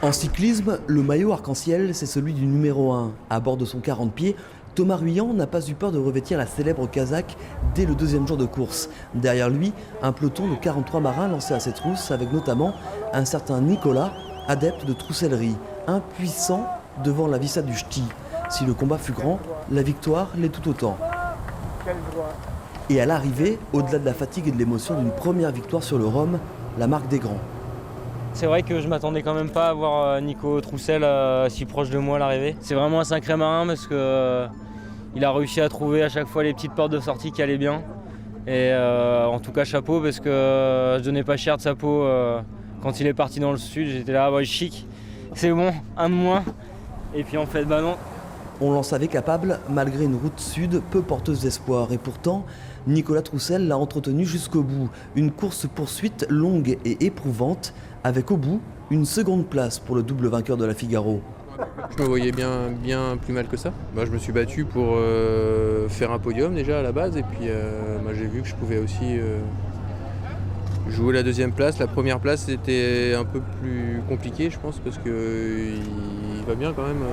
En cyclisme, le maillot arc-en-ciel, c'est celui du numéro 1. À bord de son 40 pieds, Thomas Ruyant n'a pas eu peur de revêtir la célèbre casaque dès le deuxième jour de course. Derrière lui, un peloton de 43 marins lancé à ses trousses, avec notamment un certain Nicolas, adepte de troussellerie, impuissant devant la vissa du ch'ti. Si le combat fut grand, la victoire l'est tout autant. Et à l'arrivée, au-delà de la fatigue et de l'émotion d'une première victoire sur le Rhum, la marque des grands. C'est vrai que je m'attendais quand même pas à voir Nico Troussel si proche de moi à l'arrivée. C'est vraiment un sacré marin parce que il a réussi à trouver à chaque fois les petites portes de sortie qui allaient bien. Et en tout cas chapeau parce que je donnais pas cher de sa peau quand il est parti dans le sud. J'étais là, bah, chic, c'est bon, un de moins. Et puis en fait, bah non. On l'en savait capable malgré une route sud peu porteuse d'espoir. Et pourtant, Nicolas Troussel l'a entretenu jusqu'au bout. Une course-poursuite longue et éprouvante, avec au bout une seconde place pour le double vainqueur de la Figaro. Je me voyais bien plus mal que ça. Je me suis battu pour faire un podium déjà à la base. Et puis j'ai vu que je pouvais aussi jouer la deuxième place. La première place c'était un peu plus compliqué je pense parce qu'il va bien quand même.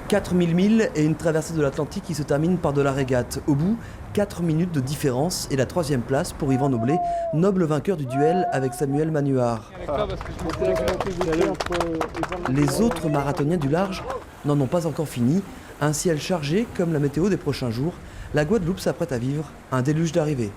4000 milles et une traversée de l'Atlantique qui se termine par de la régate. Au bout, 4 minutes de différence et la troisième place pour Yvan Noblet, noble vainqueur du duel avec Samuel Manuard. Les autres marathoniens du large n'en ont pas encore fini. Un ciel chargé comme la météo des prochains jours, la Guadeloupe s'apprête à vivre un déluge d'arrivées.